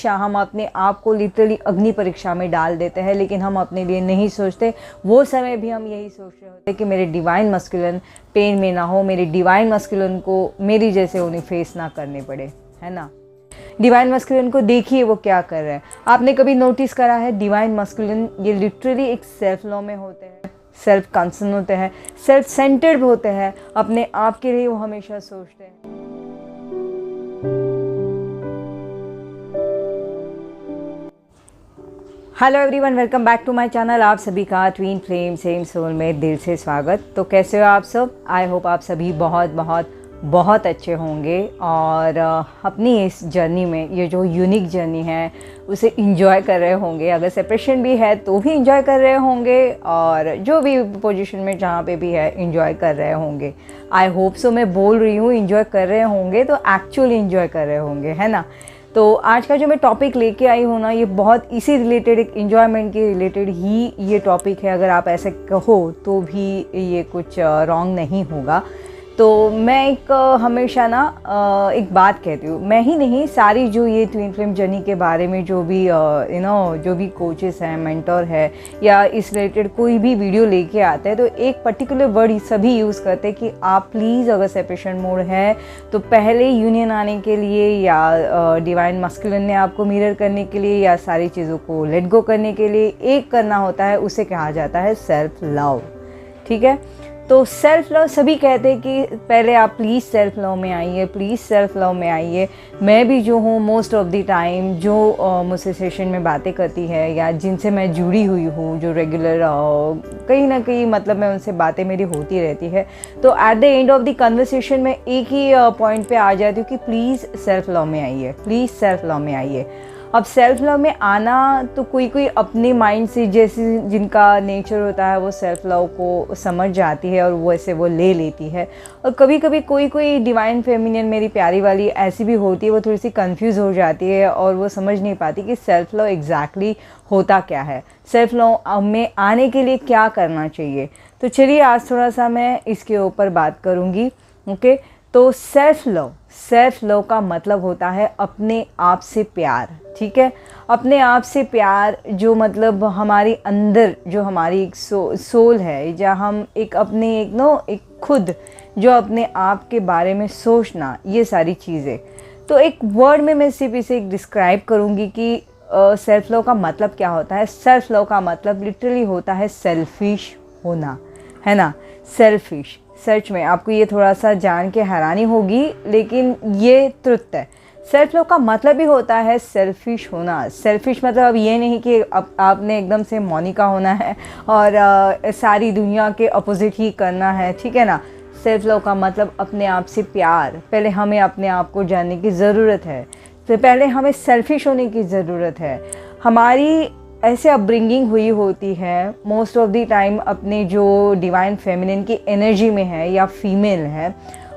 परीक्षा, हम अपने आप को लिटरली अग्नि परीक्षा में डाल देते हैं, लेकिन हम अपने लिए नहीं सोचते। वो समय भी हम यही सोच रहे होते कि मेरे डिवाइन मस्कुलिन पेन में ना हो, मेरे डिवाइन मस्कुलिन को मेरी जैसे उन्हें फेस ना करने पड़े, है ना। डिवाइन मस्कुलिन को देखिए वो क्या कर रहे हैं। आपने कभी नोटिस करा है डिवाइन मस्कुलिन ये लिटरली एक सेल्फ लॉ में होते हैं, सेल्फ कंसर्न होते हैं, सेल्फ सेंटर्ड होते हैं, अपने आप के लिए वो हमेशा सोचते हैं। Hello everyone, welcome back to my channel. आप सभी का ट्विन फ्लेम सेम सोल में दिल से स्वागत। तो कैसे हो आप सब? आई होप आप सभी बहुत बहुत बहुत अच्छे होंगे और अपनी इस जर्नी में, ये जो यूनिक जर्नी है उसे इंजॉय कर रहे होंगे। अगर सेपरेशन भी है तो भी इंजॉय कर रहे होंगे, और जो भी पोजीशन में जहाँ पे भी है इंजॉय कर रहे होंगे। I hope so. मैं बोल रही हूँ इंजॉय कर रहे होंगे तो एक्चुअली इंजॉय कर रहे होंगे, है ना। तो आज का जो मैं टॉपिक लेके आई हूँ ना, ये बहुत इसी रिलेटेड, एक इन्जॉयमेंट के रिलेटेड ही ये टॉपिक है। अगर आप ऐसे कहो तो भी ये कुछ रॉन्ग नहीं होगा। तो मैं हमेशा ना एक बात कहती हूँ, मैं ही नहीं, सारी जो ये ट्विन फ्लेम जर्नी के बारे में जो भी जो भी कोचेस हैं, मेंटर है, या इस रिलेटेड कोई भी वीडियो लेके आते हैं, तो एक पर्टिकुलर वर्ड सभी यूज़ करते हैं कि आप प्लीज़, अगर सेपरेशन मोड है तो पहले यूनियन आने के लिए, या डिवाइन मस्कुलिन ने आपको मिरर करने के लिए, या सारी चीज़ों को लेट गो करने के लिए एक करना होता है, उसे कहा जाता है सेल्फ लव। ठीक है। तो सेल्फ लव, सभी कहते हैं कि पहले आप प्लीज़ सेल्फ लव में आइए, प्लीज़ सेल्फ लव में आइए। मैं भी जो हूँ मोस्ट ऑफ द टाइम जो मुझसे सेशन में बातें करती है, या जिनसे मैं जुड़ी हुई हूँ, जो रेगुलर कहीं ना कहीं मतलब मैं उनसे बातें मेरी होती रहती है, तो at the end of the conversation में एक ही पॉइंट पे आ जाती हूँ कि प्लीज़ सेल्फ लव में आइए, प्लीज़ सेल्फ लव में आइए। अब सेल्फ लव में आना तो कोई अपने माइंड से, जैसे जिनका नेचर होता है वो सेल्फ लव को समझ जाती है और वो ऐसे वो ले लेती है। और कभी कभी कोई डिवाइन फेमिनियन मेरी प्यारी वाली ऐसी भी होती है, वो थोड़ी सी कंफ्यूज हो जाती है और वो समझ नहीं पाती कि सेल्फ लव एग्जैक्टली होता क्या है, सेल्फ लव में आने के लिए क्या करना चाहिए। तो चलिए आज थोड़ा सा मैं इसके ऊपर बात करूँगी। ओके। तो सेल्फ लव का मतलब होता है अपने आप से प्यार। ठीक है। अपने आप से प्यार, जो मतलब हमारी अंदर जो हमारी एक सोल है, या हम एक अपने एक खुद जो अपने आप के बारे में सोचना, ये सारी चीज़ें। तो एक वर्ड में मैं सिर्फ इसे एक डिस्क्राइब करूँगी कि सेल्फ लव का मतलब क्या होता है। सेल्फ लव का मतलब लिटरली होता है सेल्फिश होना, है ना। सेल्फिश, सच में आपको ये थोड़ा सा जान के हैरानी होगी, लेकिन ये ट्रुथ है। सेल्फ लव का मतलब ही होता है सेल्फिश होना। सेल्फिश मतलब अब ये नहीं कि आपने एकदम से मोनिका होना है और सारी दुनिया के अपोजिट ही करना है, ठीक है ना। सेल्फ लव का मतलब अपने आप से प्यार। पहले हमें अपने आप को जानने की ज़रूरत है, तो पहले हमें सेल्फिश होने की ज़रूरत है। हमारी ऐसे अपब्रिंगिंग हुई होती है मोस्ट ऑफ द टाइम, अपने जो डिवाइन फेमिनिन की एनर्जी में है या फीमेल है,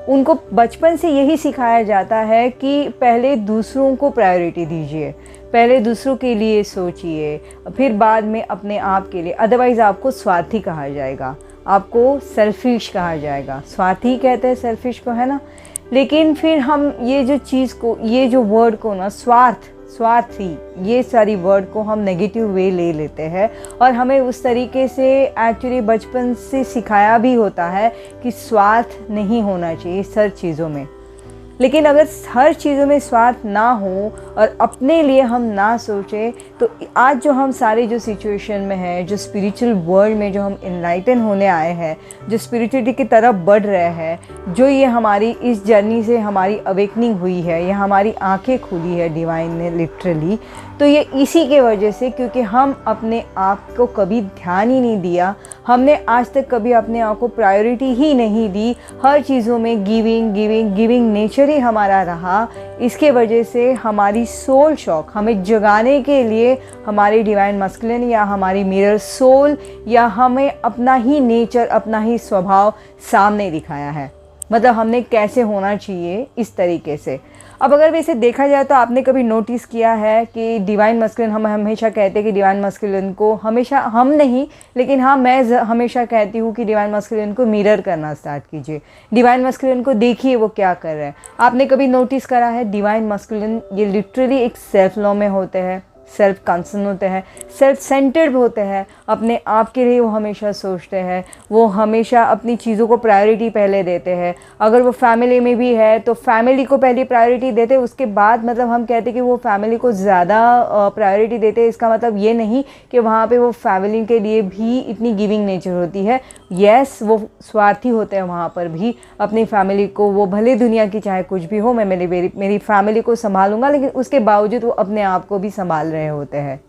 उनको बचपन से यही सिखाया जाता है कि पहले दूसरों को प्रायोरिटी दीजिए, पहले दूसरों के लिए सोचिए, फिर बाद में अपने आप के लिए। अदरवाइज़ आपको स्वार्थी कहा जाएगा, आपको सेल्फिश कहा जाएगा। स्वार्थी कहते हैं सेल्फिश को, है ना। लेकिन फिर हम ये जो चीज़ को, ये जो वर्ड को ना, स्वार्थी, ये सारी वर्ड को हम नेगेटिव वे ले लेते हैं, और हमें उस तरीके से एक्चुअली बचपन से सिखाया भी होता है कि स्वार्थ नहीं होना चाहिए हर चीज़ों में। लेकिन अगर हर चीज़ों में स्वार्थ ना हो और अपने लिए हम ना सोचें, तो आज जो हम सारे जो सिचुएशन में हैं, जो स्पिरिचुअल वर्ल्ड में जो हम इनलाइटन होने आए हैं, जो स्पिरिचुअलिटी की तरफ बढ़ रहे हैं, जो ये हमारी इस जर्नी से हमारी अवेकनिंग हुई है, या हमारी आंखें खुली है डिवाइन ने लिटरली, तो ये इसी के वजह से, क्योंकि हम अपने आप को कभी ध्यान ही नहीं दिया, हमने आज तक कभी अपने आप को प्रायोरिटी ही नहीं दी। हर चीज़ों में गिविंग नेचर ही हमारा रहा। इसके वजह से हमारी सोल शॉक, हमें जगाने के लिए हमारी डिवाइन मस्कुलिन या हमारी मिरर सोल, या हमें अपना ही नेचर, अपना ही स्वभाव सामने दिखाया है। मतलब हमने कैसे होना चाहिए इस तरीके से। अब अगर वैसे देखा जाए तो आपने कभी नोटिस किया है कि डिवाइन मस्कुलिन, हम हमेशा कहते हैं कि डिवाइन मस्कुलिन को हमेशा, हम नहीं लेकिन हाँ मैं हमेशा कहती हूँ कि डिवाइन मस्कुलिन को मिरर करना स्टार्ट कीजिए। डिवाइन मस्कुलिन को देखिए वो क्या कर रहे हैं। आपने कभी नोटिस करा है डिवाइन मस्कुलिन ये लिटरली एक सेल्फ लॉ में होते हैं, सेल्फ कंसर्न होते हैं, सेल्फ सेंटर्ड होते हैं, अपने आप के लिए वो हमेशा सोचते हैं, वो हमेशा अपनी चीज़ों को प्रायोरिटी पहले देते हैं। अगर वो फैमिली में भी है तो फैमिली को पहली प्रायोरिटी देते हैं, उसके बाद मतलब हम कहते हैं कि वो फैमिली को ज़्यादा प्रायोरिटी देते हैं। इसका मतलब ये नहीं कि वहाँ पे वो फैमिली के लिए भी इतनी गिविंग नेचर होती है। यस, वो स्वार्थी होते हैं वहाँ पर भी, अपनी फैमिली को, वो भले दुनिया की चाहे कुछ भी हो, मैं मेरी फैमिली को संभालूंगा, लेकिन उसके बावजूद वो अपने आप को भी संभाल रहे होते हैं।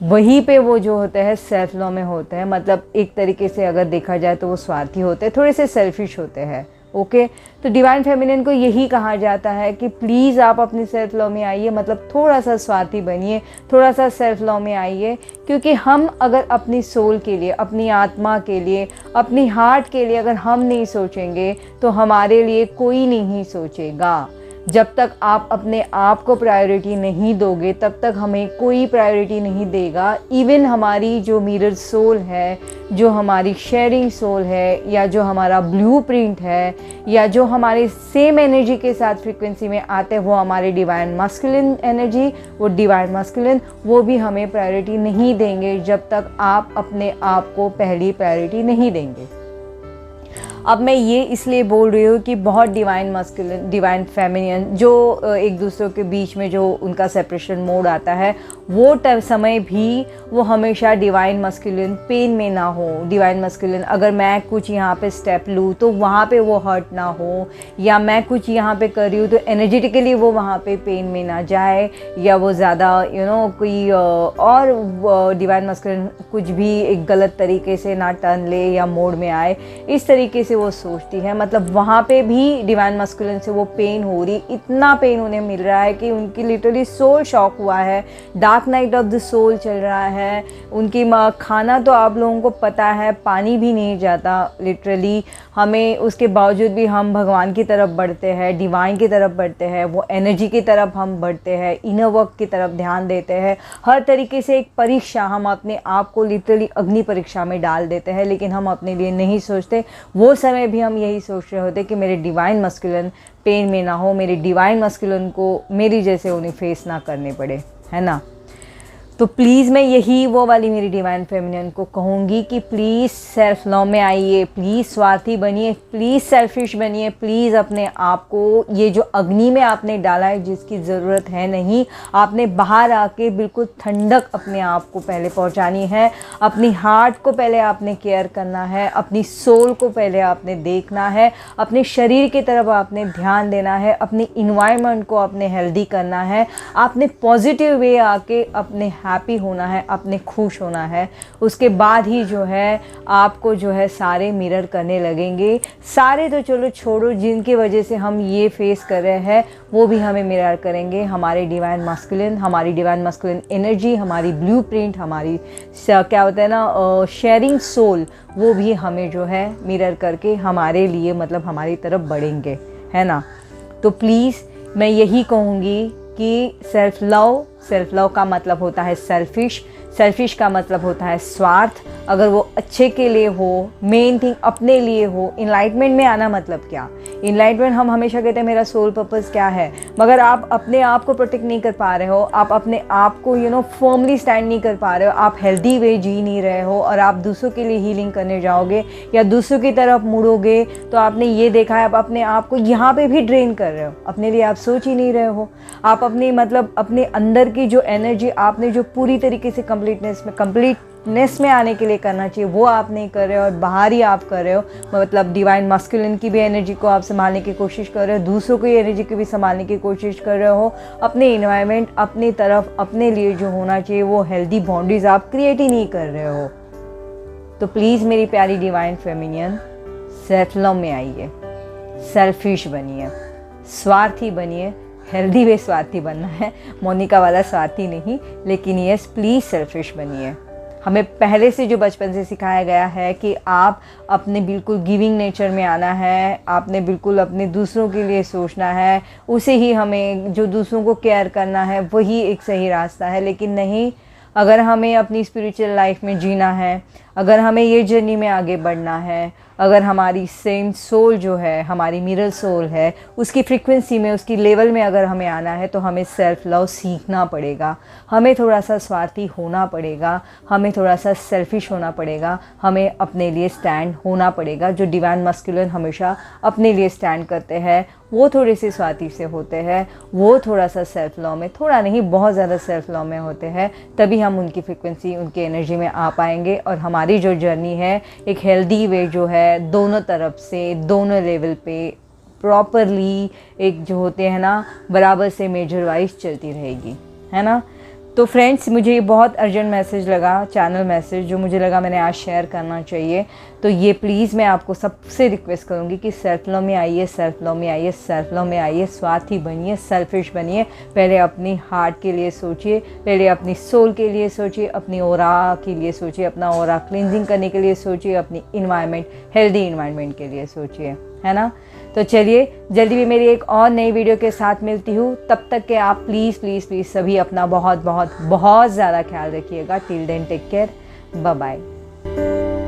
वहीं पे वो जो होते हैं सेल्फ लॉ में होते हैं, मतलब एक तरीके से अगर देखा जाए तो वो स्वार्थी होते हैं, थोड़े से सेल्फिश होते हैं। ओके, तो डिवाइन फेमिनिन को यही कहा जाता है कि प्लीज़ आप अपनी सेल्फ लॉ में आइए, मतलब थोड़ा सा स्वार्थी बनिए, थोड़ा सा सेल्फ लॉ में आइए। क्योंकि हम अगर अपनी सोल के लिए, अपनी आत्मा के लिए, अपनी हार्ट के लिए अगर हम नहीं सोचेंगे तो हमारे लिए कोई नहीं सोचेगा। जब तक आप अपने आप को प्रायोरिटी नहीं दोगे तब तक हमें कोई प्रायोरिटी नहीं देगा। इवन हमारी जो मिरर सोल है, जो हमारी शेयरिंग सोल है, या जो हमारा ब्लूप्रिंट है, या जो हमारे सेम एनर्जी के साथ फ्रीक्वेंसी में आते हैं, वो हमारे डिवाइन मस्कुलिन एनर्जी, वो डिवाइन मस्कुलिन, वो भी हमें प्रायोरिटी नहीं देंगे जब तक आप अपने आप को पहली प्रायोरिटी नहीं देंगे। अब मैं ये इसलिए बोल रही हूँ कि बहुत डिवाइन मस्कुलिन, डिवाइन फेमिनिन जो एक दूसरे के बीच में जो उनका सेपरेशन मोड आता है, वो समय भी वो हमेशा डिवाइन मस्कुलिन पेन में ना हो। डिवाइन मस्कुलिन अगर मैं कुछ यहाँ पे स्टेप लूँ तो वहाँ पे वो हर्ट ना हो, या मैं कुछ यहाँ पे कर रही हूँ तो एनर्जेटिकली वो वहाँ पे पेन में ना जाए, या वो ज़्यादा कोई और डिवाइन मस्कुलिन कुछ भी एक गलत तरीके से ना टर्न ले या मोड में आए, इस तरीके से वो सोचती है। मतलब वहाँ पे भी डिवाइन मस्कुलिन से वो पेन हो रही, इतना पेन उन्हें मिल रहा है कि उनकी लिटरली सोल शॉक हुआ है, dark night of the soul चल रहा है। उनकी खाना तो आप लोगों को पता है, पानी भी नहीं जाता लिटरली हमें, उसके बावजूद भी हम भगवान की तरफ बढ़ते हैं, डिवाइन की तरफ बढ़ते हैं, वो एनर्जी की तरफ हम बढ़ते हैं, इनर वर्क की तरफ ध्यान देते हैं। हर तरीके से एक परीक्षा, हम अपने आप को लिटरली अग्नि परीक्षा में डाल देते हैं, लेकिन हम अपने लिए नहीं सोचते। वो समय भी हम यही सोच रहे होते कि मेरे डिवाइन मस्कुलिन पेन में ना हो, मेरे डिवाइन मस्कुलिन को मेरी जैसे उन्हें फेस ना करने पड़े, है ना। तो प्लीज़ मैं यही वो वाली मेरी डिवाइन फेमिनिन को कहूँगी कि प्लीज़ सेल्फ लॉ में आइए, प्लीज़ स्वार्थी बनिए, प्लीज़ सेल्फिश बनिए, प्लीज़ अपने आप को, ये जो अग्नि में आपने डाला है जिसकी ज़रूरत है नहीं, आपने बाहर आके बिल्कुल ठंडक अपने आप को पहले पहुँचानी है। अपनी हार्ट को पहले आपने केयर करना है, अपनी सोल को पहले आपने देखना है, अपने शरीर की तरफ आपने ध्यान देना है, अपनी इन्वायरमेंट को आपने हेल्दी करना है, आपने पॉजिटिव वे आके अपने हैप्पी होना है, अपने खुश होना है। उसके बाद ही जो है आपको जो है सारे मिरर करने लगेंगे। सारे तो चलो छोड़ो, जिनकी वजह से हम ये फेस कर रहे हैं वो भी हमें मिरर करेंगे। हमारे डिवाइन मस्कुलिन, हमारी डिवाइन मस्कुलिन एनर्जी, हमारी ब्लूप्रिंट, हमारी क्या होता है ना शेयरिंग सोल, वो भी हमें जो है मिरर करके हमारे लिए मतलब हमारी तरफ बढ़ेंगे, है ना। तो प्लीज़ मैं यही कहूँगी कि सेल्फ लव का मतलब होता है सेल्फिश, सेल्फिश का मतलब होता है स्वार्थ। अगर वो अच्छे के लिए हो, मेन थिंग अपने लिए हो। इनलाइटमेंट में आना मतलब क्या? इनलाइटमेंट हम हमेशा कहते हैं मेरा सोल पर्पस क्या है, मगर आप अपने आप को प्रोटेक्ट नहीं कर पा रहे हो, आप अपने आप को फर्मली स्टैंड नहीं कर पा रहे हो, आप हेल्दी वे जी नहीं रहे हो, और आप दूसरों के लिए हीलिंग करने जाओगे या दूसरों की तरफ मुड़ोगे तो आपने ये देखा है आप अपने आप को यहाँ पे भी ड्रेन कर रहे हो। अपने लिए आप सोच ही नहीं रहे हो। आप अपनी मतलब अपने अंदर की जो एनर्जी आपने जो पूरी तरीके से कंप्लीटनेस में आने के लिए करना चाहिए वो आप नहीं कर रहे हो, और बाहर ही आप कर रहे हो। मतलब डिवाइन मस्कुलिन की भी एनर्जी को आप संभालने की कोशिश कर रहे हो, दूसरों की एनर्जी को भी संभालने की कोशिश कर रहे हो। अपने इन्वायरमेंट, अपनी तरफ, अपने लिए जो होना चाहिए वो हेल्दी बाउंड्रीज आप क्रिएट ही नहीं कर रहे हो। तो प्लीज़ मेरी प्यारी डिवाइन फेमिनियन, सेल्फ लव में आइए, सेल्फिश बनिए, स्वार्थी बनिए। हेल्दी वे स्वार्थी बनना है, मोनिका वाला स्वार्थी नहीं, लेकिन यस प्लीज़ सेल्फिश बनिए। हमें पहले से जो बचपन से सिखाया गया है कि आप अपने बिल्कुल गिविंग नेचर में आना है, आपने बिल्कुल अपने दूसरों के लिए सोचना है, उसे ही हमें जो दूसरों को केयर करना है वही एक सही रास्ता है। लेकिन नहीं, अगर हमें अपनी स्पिरिचुअल लाइफ में जीना है, अगर हमें ये जर्नी में आगे बढ़ना है, अगर हमारी सेम सोल जो है, हमारी मिरर सोल है, उसकी फ्रीक्वेंसी में, उसकी लेवल में अगर हमें आना है तो हमें सेल्फ लव सीखना पड़ेगा, हमें थोड़ा सा स्वार्थी होना पड़ेगा, हमें थोड़ा सा सेल्फिश होना पड़ेगा, हमें अपने लिए स्टैंड होना पड़ेगा। जो डिवाइन मस्कुलिन हमेशा अपने लिए स्टैंड करते हैं वो थोड़े से स्वार्थी से होते हैं, वो थोड़ा सा सेल्फ लव में, थोड़ा नहीं बहुत ज़्यादा सेल्फ लव में होते हैं। तभी हम उनकी फ्रिक्वेंसी, उनकी एनर्जी में आ पाएंगे और हमारी जो जर्नी है एक हेल्दी वे जो है, दोनों तरफ से, दोनों लेवल पे प्रॉपरली एक जो होते हैं ना बराबर से मेजर वाइज चलती रहेगी, है ना। तो फ्रेंड्स, मुझे ये बहुत अर्जेंट मैसेज लगा, चैनल मैसेज, जो मुझे लगा मैंने आज शेयर करना चाहिए। तो ये प्लीज़ मैं आपको सबसे रिक्वेस्ट करूँगी कि सेल्फ लव में आइए, सेल्फ लव में आइए, सेल्फ लव में आइए, स्वार्थी बनिए, सेल्फिश बनिए। पहले अपनी हार्ट के लिए सोचिए, पहले अपनी सोल के लिए सोचिए, अपनी ओरा के लिए सोचिए, अपना ओरा क्लिनजिंग करने के लिए सोचिए, अपनी इन्वायरमेंट, हेल्दी इन्वायरमेंट के लिए सोचिए, है ना। तो चलिए, जल्दी भी मेरी एक और नई वीडियो के साथ मिलती हूँ। तब तक के आप प्लीज़ प्लीज़ प्लीज़ सभी अपना बहुत बहुत बहुत ज़्यादा ख्याल रखिएगा। Till then take care, bye bye.